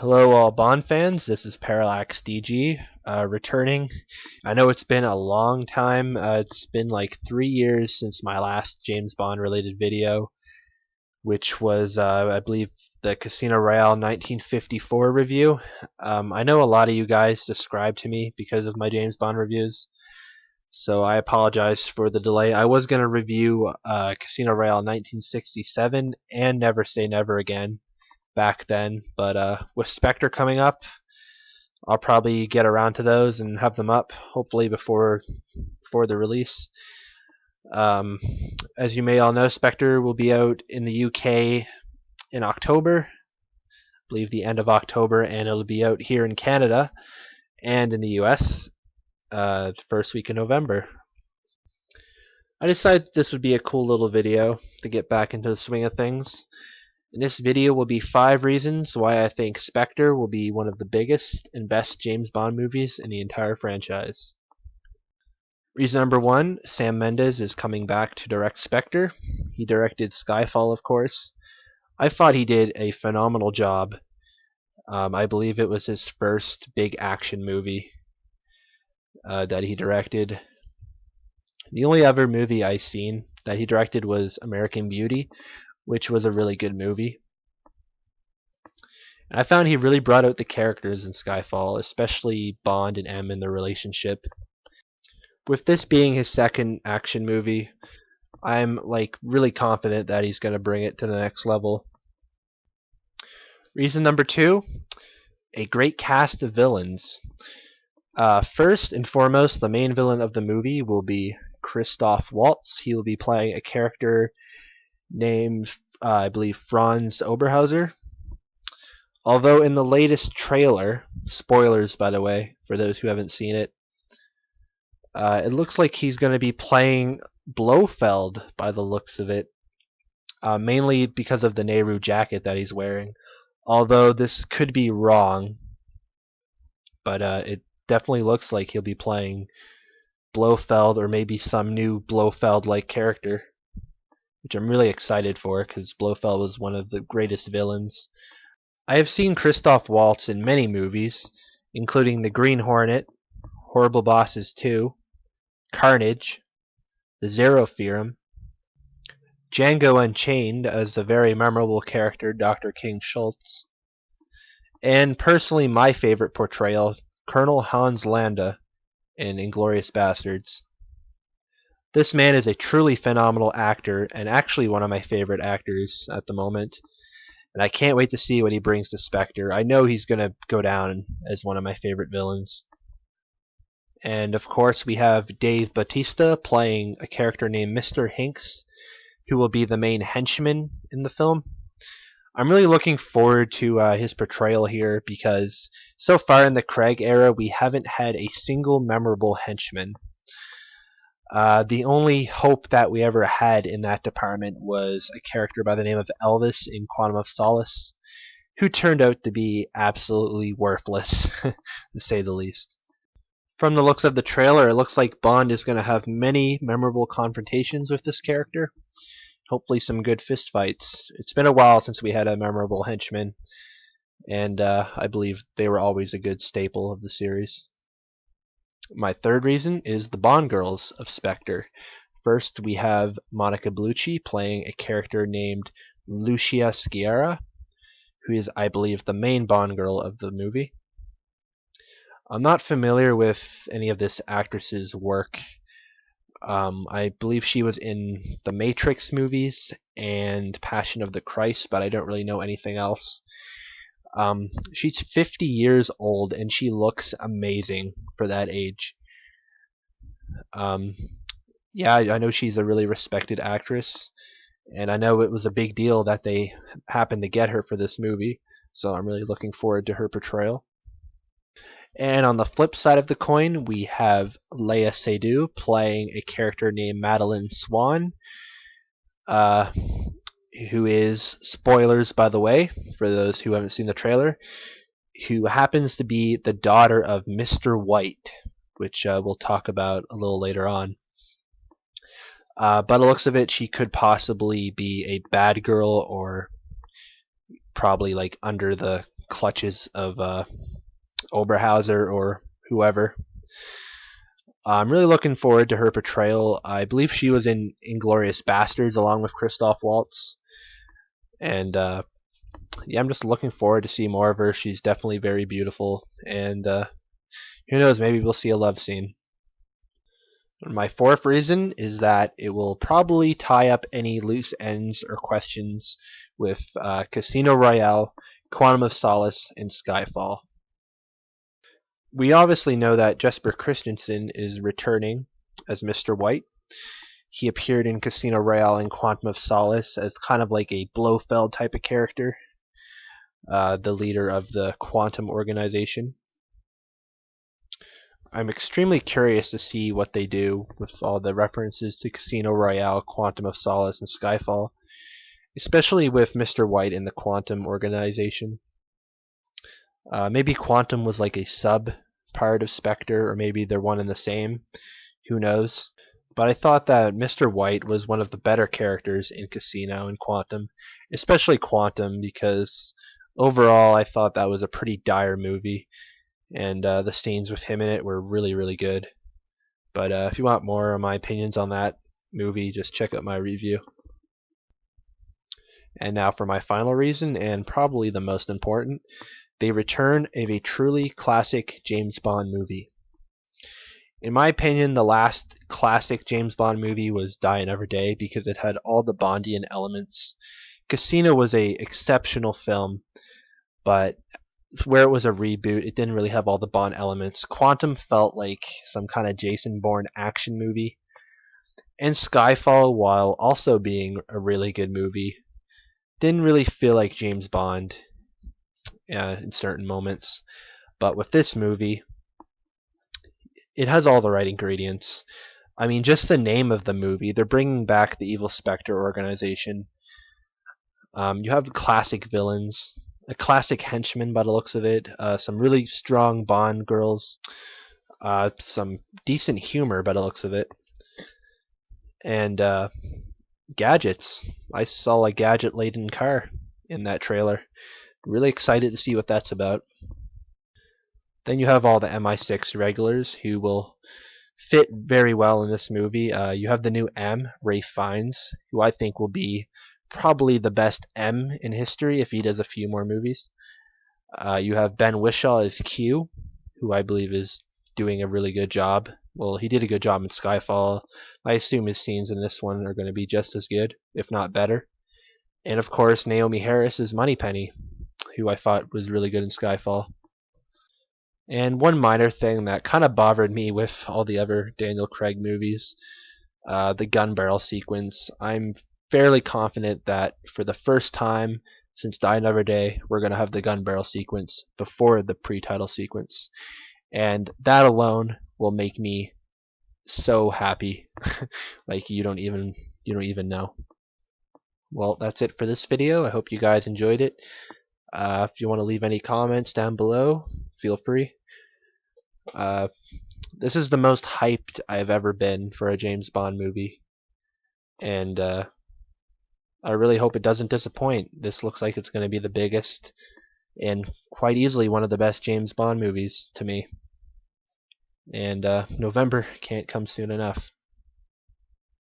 Hello, all Bond fans. This is Parallax DG returning. I know it's been a long time. It's been like 3 years since my last James Bond related video, which was, I believe, the Casino Royale 1954 review. I know a lot of you guys subscribe to me because of my James Bond reviews, so I apologize for the delay. I was going to review Casino Royale 1967 and Never Say Never Again back then, but with Spectre coming up, I'll probably get around to those and have them up hopefully before the release. Um, as you may all know, Spectre will be out in the UK in October, I believe the end of October, and it'll be out here in Canada and in the US first week in November. I decided this would be a cool little video to get back into the swing of things. In this video will be 5 reasons why I think Spectre will be one of the biggest and best James Bond movies in the entire franchise. Reason number 1, Sam Mendes is coming back to direct Spectre. He directed Skyfall, of course. I thought he did a phenomenal job. I believe it was his first big action movie that he directed. The only other movie I've seen that he directed was American Beauty, which was a really good movie. And I found he really brought out the characters in Skyfall, especially Bond and M and their relationship. With this being his second action movie, I'm really confident that he's going to bring it to the next level. Reason number 2, a great cast of villains. First and foremost, the main villain of the movie will be Christoph Waltz. He will be playing a character named, I believe, Franz Oberhauser. Although in the latest trailer, spoilers by the way, for those who haven't seen it, it looks like he's going to be playing Blofeld by the looks of it, mainly because of the Nehru jacket that he's wearing. Although this could be wrong, but it definitely looks like he'll be playing Blofeld or maybe some new Blofeld-like character, which I'm really excited for because Blofeld was one of the greatest villains. I have seen Christoph Waltz in many movies, including The Green Hornet, Horrible Bosses 2, Carnage, The Zero Theorem, Django Unchained as the very memorable character Dr. King Schultz, and personally my favorite portrayal, Colonel Hans Landa in Inglourious Basterds. This man is a truly phenomenal actor and actually one of my favorite actors at the moment. And I can't wait to see what he brings to Spectre. I know he's going to go down as one of my favorite villains. And of course we have Dave Bautista playing a character named Mr. Hinks, who will be the main henchman in the film. I'm really looking forward to his portrayal here because so far in the Craig era we haven't had a single memorable henchman. The only hope that we ever had in that department was a character by the name of Elvis in Quantum of Solace, who turned out to be absolutely worthless, to say the least. From the looks of the trailer, it looks like Bond is going to have many memorable confrontations with this character. Hopefully some good fistfights. It's been a while since we had a memorable henchman, and I believe they were always a good staple of the series. My third reason is the Bond girls of Spectre. First, we have Monica Bellucci playing a character named Lucia Sciarra, who is, I believe, the main Bond girl of the movie. I'm not familiar with any of this actress's work. I believe she was in the Matrix movies and Passion of the Christ, but I don't really know anything else. She's 50 years old and she looks amazing for that age. Yeah, I know she's a really respected actress, and I know it was a big deal that they happened to get her for this movie, so I'm really looking forward to her portrayal. And on the flip side of the coin, we have Léa Seydoux playing a character named Madeline Swan, who is, spoilers by the way, for those who haven't seen the trailer, who happens to be the daughter of Mr. White, which we'll talk about a little later on. By the looks of it, she could possibly be a bad girl or probably under the clutches of Oberhauser or whoever. I'm really looking forward to her portrayal. I believe she was in Inglourious Bastards along with Christoph Waltz, and yeah, I'm just looking forward to see more of her. She's definitely very beautiful, and who knows, maybe we'll see a love scene. My fourth reason is that it will probably tie up any loose ends or questions with Casino Royale, Quantum of Solace, and Skyfall. We obviously know that Jesper Christensen is returning as Mr. White. He appeared in Casino Royale and Quantum of Solace as kind of like a Blofeld type of character, the leader of the Quantum organization. I'm extremely curious to see what they do with all the references to Casino Royale, Quantum of Solace, and Skyfall, especially with Mr. White in the Quantum organization. Maybe Quantum was like a sub part of Spectre, or maybe they're one and the same. Who knows? But I thought that Mr. White was one of the better characters in Casino and Quantum, especially Quantum, because overall I thought that was a pretty dire movie, and the scenes with him in it were really, really good. But if you want more of my opinions on that movie, just check out my review. And now for my final reason, and probably the most important, the return of a truly classic James Bond movie. In my opinion, the last classic James Bond movie was Die Another Day because it had all the Bondian elements. Casino was a exceptional film, but where it was a reboot, it didn't really have all the Bond elements. Quantum felt like some kind of Jason Bourne action movie. And Skyfall, while also being a really good movie, didn't really feel like James Bond in certain moments. But with this movie, it has all the right ingredients. I mean, just the name of the movie, they're bringing back the evil Spectre organization. You have classic villains, a classic henchman by the looks of it, some really strong Bond girls, some decent humor by the looks of it, and gadgets. I saw a gadget-laden car in that trailer. Really excited to see what that's about. Then you have all the MI6 regulars who will fit very well in this movie. You have the new M, Ralph Fiennes, who I think will be probably the best M in history if he does a few more movies. You have Ben Whishaw as Q, who I believe is doing a really good job. Well, he did a good job in Skyfall. I assume his scenes in this one are going to be just as good, if not better. And of course, Naomi Harris is Moneypenny, who I thought was really good in Skyfall. And one minor thing that kind of bothered me with all the other Daniel Craig movies, the gun barrel sequence. I'm fairly confident that for the first time since Die Another Day, we're going to have the gun barrel sequence before the pre-title sequence. And that alone will make me so happy. Like you don't even know. Well, that's it for this video. I hope you guys enjoyed it. If you want to leave any comments down below, feel free. This is the most hyped I've ever been for a James Bond movie, and I really hope it doesn't disappoint. This looks like it's going to be the biggest and quite easily one of the best James Bond movies to me. And November can't come soon enough.